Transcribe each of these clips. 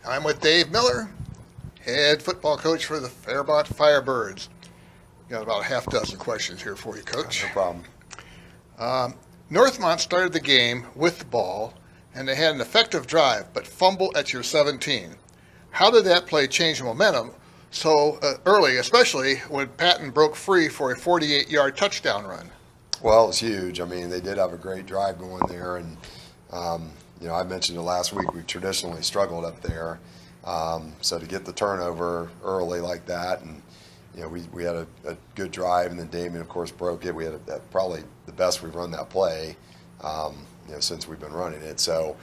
I'm with Dave Miller, head football coach for the Fairmont Firebirds. Got about a half dozen questions here for you, Coach. No problem. Northmont started the game with the ball, and they had an effective drive, but fumble at your 17. How did that play change momentum so early, especially when Patton broke free for a 48-yard touchdown run? Well, it was huge. I mean, they did have a great drive going there, and I mentioned it last week. We've traditionally struggled up there, so to get the turnover early like that, and we had a good drive, and then Damien, of course, broke it. We had probably the best we've run that play, since we've been running it. So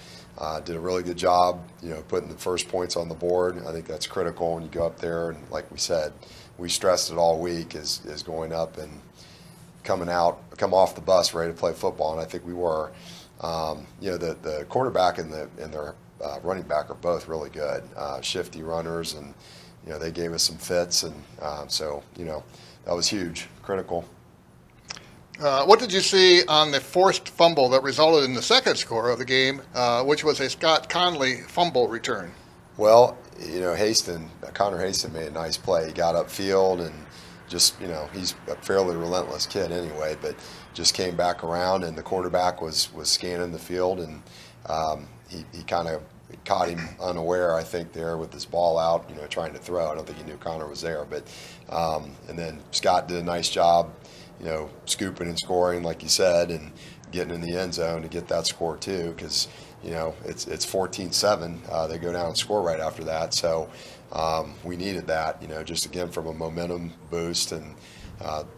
did a really good job, putting the first points on the board. I think that's critical when you go up there, and like we said, we stressed it all week is going up and come off the bus ready to play football, and I think we were. The quarterback and their running back are both really good, shifty runners, and they gave us some fits, and so that was huge, critical. What did you see on the forced fumble that resulted in the second score of the game, which was a Scott Conley fumble return? Well, Connor Haston made a nice play. He got upfield and just, he's a fairly relentless kid anyway, but just came back around, and the quarterback was scanning the field, and he kind of caught him unaware, I think, there with his ball out, trying to throw. I don't think he knew Connor was there, but and then Scott did a nice job, scooping and scoring, like you said, and getting in the end zone to get that score too, because it's 14-7. They go down and score right after that, so we needed that, just again from a momentum boost and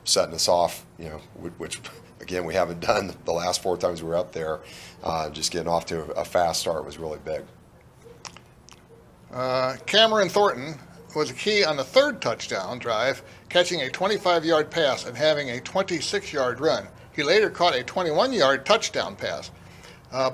setting us off, which again we haven't done the last 4 times we were up there. Just getting off to a fast start was really big. Cameron Thornton was a key on the third touchdown drive, catching a 25-yard pass and having a 26-yard run. He later caught a 21-yard touchdown pass.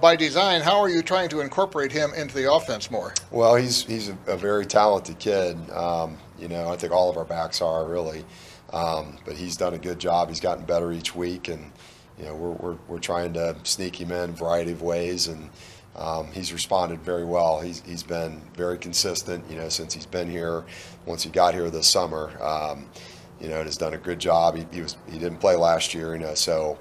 By design, how are you trying to incorporate him into the offense more? Well, he's a very talented kid. I think all of our backs are really, but he's done a good job. He's gotten better each week, and we're trying to sneak him in a variety of ways, and he's responded very well. He's been very consistent, since he's been here. Once he got here this summer, and has done a good job. He didn't play last year, so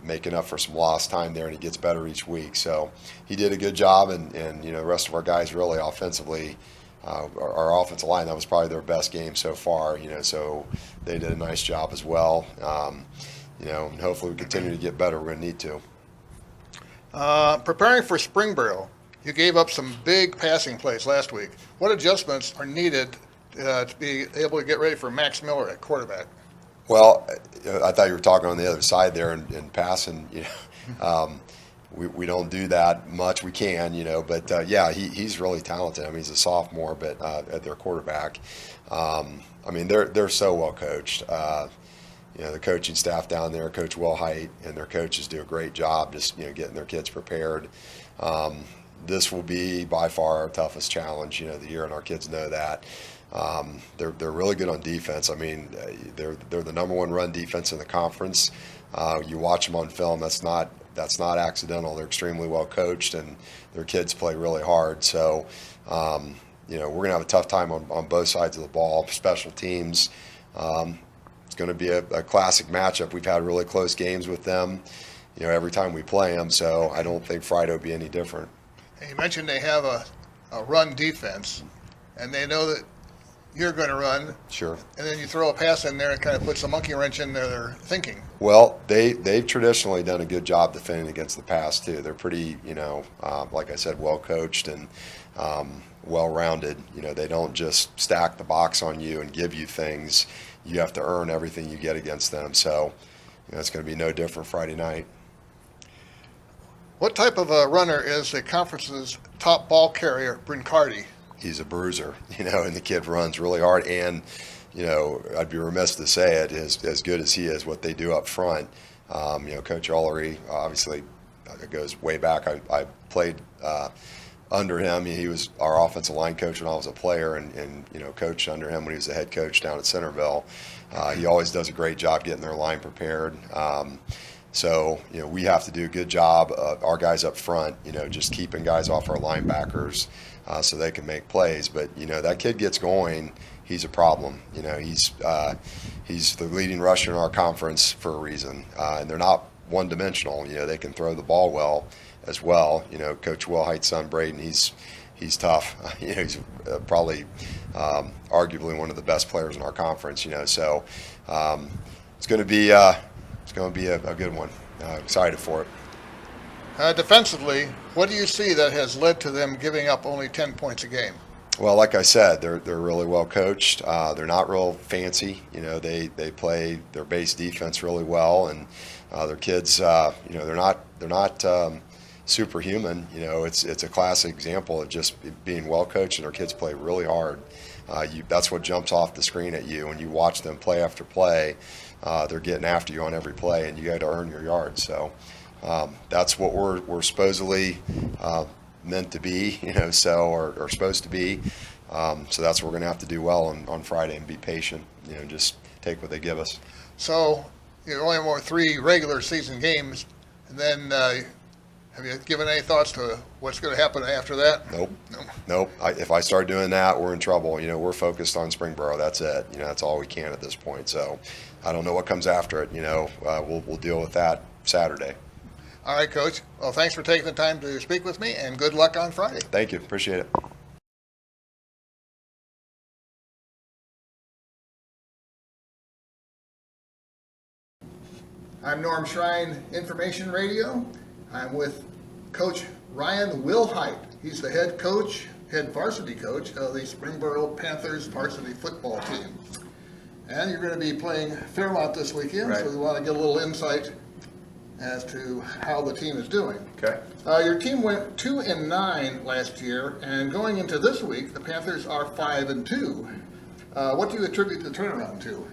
making up for some lost time there, and he gets better each week. So he did a good job, and the rest of our guys really offensively, our offensive line, that was probably their best game so far, so they did a nice job as well. And hopefully we continue to get better. We're going to need to. Preparing for Springboro, you gave up some big passing plays last week. What adjustments are needed to be able to get ready for Max Miller at quarterback? Well, I thought you were talking on the other side there in passing. We don't do that much. We can, but he's really talented. I mean, he's a sophomore, but at their quarterback, they're so well coached. The coaching staff down there, Coach Wilhite, and their coaches do a great job just getting their kids prepared. This will be by far our toughest challenge, the year, and our kids know that. They're really good on defense. I mean, they're the number one run defense in the conference. You watch them on film. That's not accidental. They're extremely well coached, and their kids play really hard. So, we're going to have a tough time on both sides of the ball. Special teams. It's going to be a classic matchup. We've had really close games with them, every time we play them. So I don't think Friday will be any different. You mentioned they have a run defense, and they know that you're going to run. Sure. And then you throw a pass in there and kind of puts a monkey wrench in their thinking. Well, they've traditionally done a good job defending against the pass too. They're pretty, like I said, well coached and well-rounded. They don't just stack the box on you and give you things. You have to earn everything you get against them. So it's going to be no different Friday night. What type of a runner is the conference's top ball carrier, Brincardi? He's a bruiser, and the kid runs really hard. And, I'd be remiss to say it, as good as he is, what they do up front. Coach Ullery, obviously, it goes way back. I played under him. He was our offensive line coach when I was a player, and coached under him when he was the head coach down at Centerville. He always does a great job getting their line prepared. So, we have to do a good job, our guys up front, just keeping guys off our linebackers, so they can make plays. But that kid gets going, he's a problem. He's the leading rusher in our conference for a reason, and they're not one-dimensional. They can throw the ball well as well. Coach Wilhite's son Braden, he's tough. He's probably arguably one of the best players in our conference. So it's going to be a good one. Excited for it. Defensively, what do you see that has led to them giving up only 10 points a game? Well, like I said, they're really well coached. They're not real fancy. They play their base defense really well, and their kids, they're not superhuman. It's a classic example of just being well coached, and our kids play really hard. That's what jumps off the screen at you when you watch them play after play. They're getting after you on every play, and you got to earn your yards. So that's what we're supposedly meant to be, or supposed to be. So that's what we're going to have to do well on Friday and be patient. Just take what they give us. So you only have more 3 regular season games, and then have you given any thoughts to what's going to happen after that? Nope. If I start doing that, we're in trouble. We're focused on Springboro. That's it. That's all we can at this point. So I don't know what comes after it. We'll deal with that Saturday. All right, Coach. Well, thanks for taking the time to speak with me, and good luck on Friday. Thank you. Appreciate it. I'm Norm Shrine, Information Radio. I'm with Coach Ryan Wilhite. He's the head varsity coach of the Springboro Panthers varsity football team. And you're going to be playing Fairmont this weekend, right. So we want to get a little insight as to how the team is doing. Okay. Your team went 2-9 last year, and going into this week, the Panthers are 5-2. What do you attribute the turnaround to?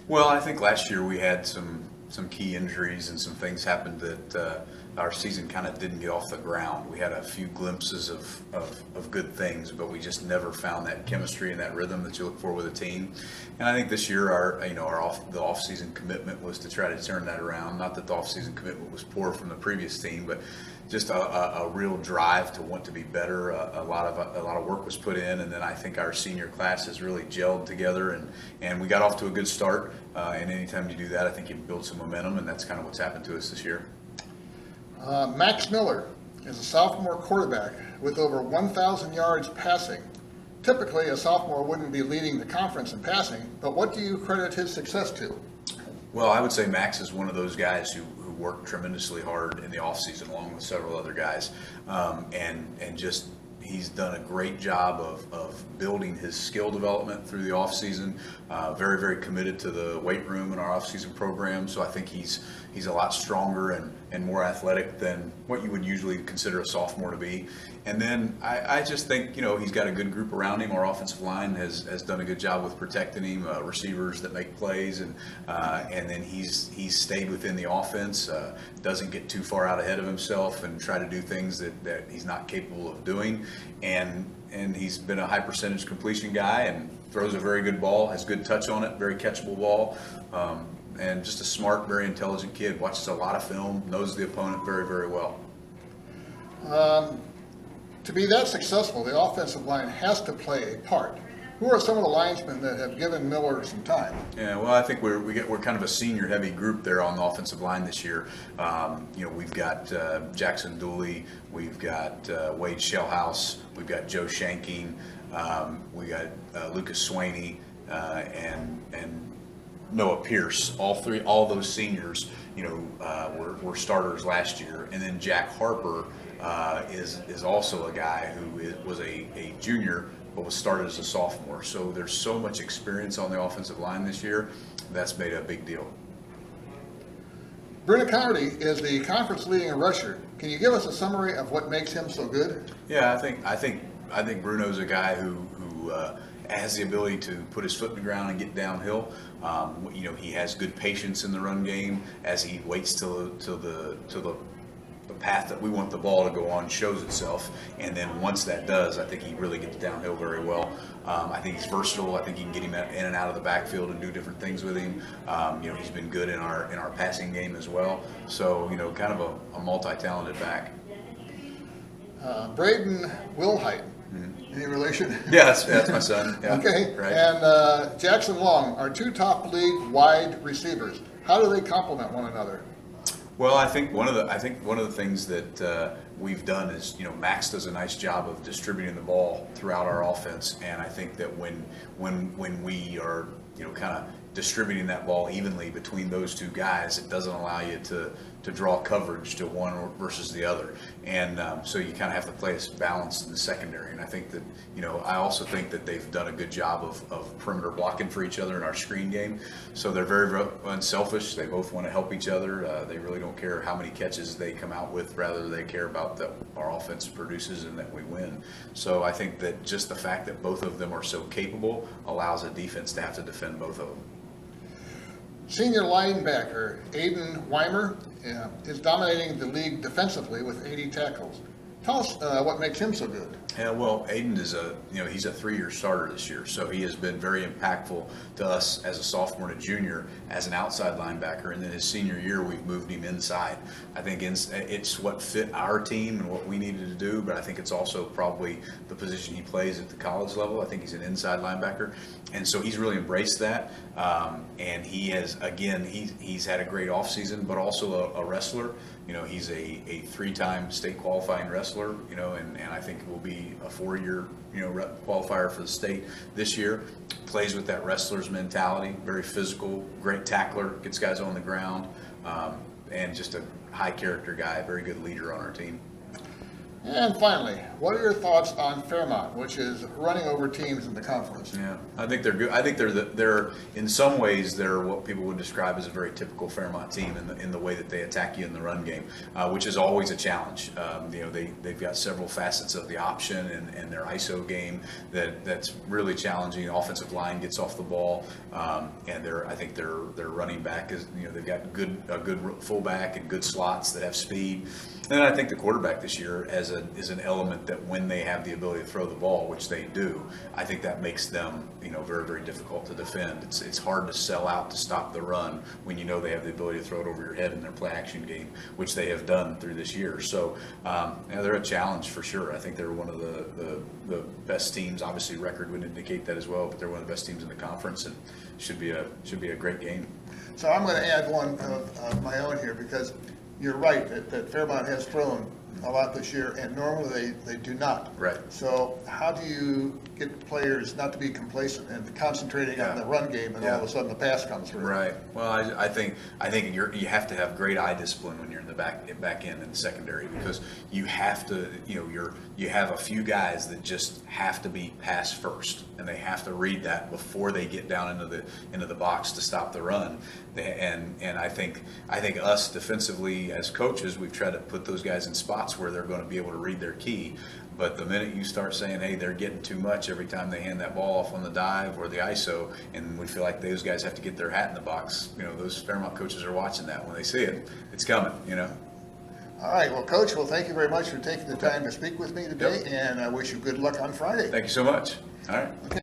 Well, I think last year we had some key injuries and some things happened that our season kind of didn't get off the ground. We had a few glimpses of good things, but we just never found that chemistry and that rhythm that you look for with a team. And I think this year the off-season commitment was to try to turn that around. Not that the off-season commitment was poor from the previous team, but just a real drive to want to be better. A lot of work was put in, and then I think our senior class has really gelled together, and we got off to a good start. And anytime you do that, I think you build some momentum, and that's kind of what's happened to us this year. Max Miller is a sophomore quarterback with over 1,000 yards passing. Typically, a sophomore wouldn't be leading the conference in passing, but what do you credit his success to? Well, I would say Max is one of those guys who worked tremendously hard in the offseason along with several other guys, and just he's done a great job of building his skill development through the offseason. Very, very committed to the weight room in our offseason program. So I think he's a lot stronger and more athletic than what you would usually consider a sophomore to be. And then I just think, he's got a good group around him. Our offensive line has done a good job with protecting him, receivers that make plays, and then he's stayed within the offense, doesn't get too far out ahead of himself and try to do things that he's not capable of doing. And he's been a high percentage completion guy and throws a very good ball, has good touch on it, very catchable ball, and just a smart, very intelligent kid. Watches a lot of film, knows the opponent very, very well. To be that successful, the offensive line has to play a part. Who are some of the linesmen that have given Miller some time? Yeah, well, I think we're kind of a senior-heavy group there on the offensive line this year. We've got Jackson Dooley, we've got Wade Shellhouse, we've got Joe Shanking, we got Lucas Swaney, and Noah Pierce. All those seniors, were starters last year, and then Jack Harper is also a guy who was a junior but was started as a sophomore. So there's so much experience on the offensive line this year. That's made a big deal. Bruno Carty is the conference leading rusher. Can you give us a summary of what makes him so good? Yeah, I think Bruno's a guy who has the ability to put his foot in the ground and get downhill. He has good patience in the run game as he waits till the path that we want the ball to go on shows itself, and then once that does, I think he really gets downhill very well. I think he's versatile. I think you can get him in and out of the backfield and do different things with him. He's been good in our passing game as well. So kind of a multi-talented back. Braden Wilhite Any relation? Yeah, that's my son. Yeah, Okay, right. and Jackson Long are two top league wide receivers. How do they complement one another? Well, I think one of the things that we've done is, Max does a nice job of distributing the ball throughout our offense, and I think that when we are, kind of distributing that ball evenly between those two guys, it doesn't allow you to draw coverage to one versus the other, and so you kind of have to play a balance in the secondary. And I think that, I also think that they've done a good job of perimeter blocking for each other in our screen game. So they're very, very unselfish. They both want to help each other. They really don't care how many catches they come out with. Rather, they care about that our offense produces and that we win. So I think that just the fact that both of them are so capable allows a defense to have to defend both of them. Senior linebacker Aiden Weimer is dominating the league defensively with 80 tackles. Tell us what makes him so good. Yeah, well, Aiden is he's a 3-year starter this year, so he has been very impactful to us as a sophomore and a junior as an outside linebacker, and then his senior year we've moved him inside. I think it's what fit our team and what we needed to do, but I think it's also probably the position he plays at the college level. I think he's an inside linebacker, and so he's really embraced that, and he has, again, he's had a great offseason, but also a wrestler. He's a 3-time state qualifying wrestler, and I think will be a 4-year, qualifier for the state this year. Plays with that wrestler's mentality, very physical, great tackler, gets guys on the ground, and just a high character guy, very good leader on our team. And finally, what are your thoughts on Fairmont, which is running over teams in the conference? Yeah, I think they're good. I think they're in some ways they're what people would describe as a very typical Fairmont team in the way that they attack you in the run game, which is always a challenge. They've got several facets of the option and their ISO game that's really challenging. The offensive line gets off the ball, and I think their running back is they've got a good fullback and good slots that have speed. And I think the quarterback this year is an element that when they have the ability to throw the ball, which they do, I think that makes them very, very difficult to defend. It's hard to sell out to stop the run when they have the ability to throw it over your head in their play action game, which they have done through this year. So they're a challenge for sure. I think they're one of the best teams. Obviously, record would indicate that as well, but they're one of the best teams in the conference, and should be a great game. So I'm going to add one of my own here, because you're right that Fairmont has thrown a lot this year, and normally they do not. Right. So how do you get players not to be complacent and concentrating on the run game, and all of a sudden the pass comes through? Right. Well, I think you have to have great eye discipline when you're in the back end and the secondary, because you have to you have a few guys that just have to be pass first, and they have to read that before they get down into the box to stop the run. And I think us defensively as coaches, we've tried to put those guys in spots where they're going to be able to read their key. But the minute you start saying, hey, they're getting too much every time they hand that ball off on the dive or the ISO, and we feel like those guys have to get their hat in the box, those Fairmont coaches are watching that. When they see it, it's coming, All right. Well, Coach, thank you very much for taking the time to speak with me today, and I wish you good luck on Friday. Thank you so much. All right. Okay.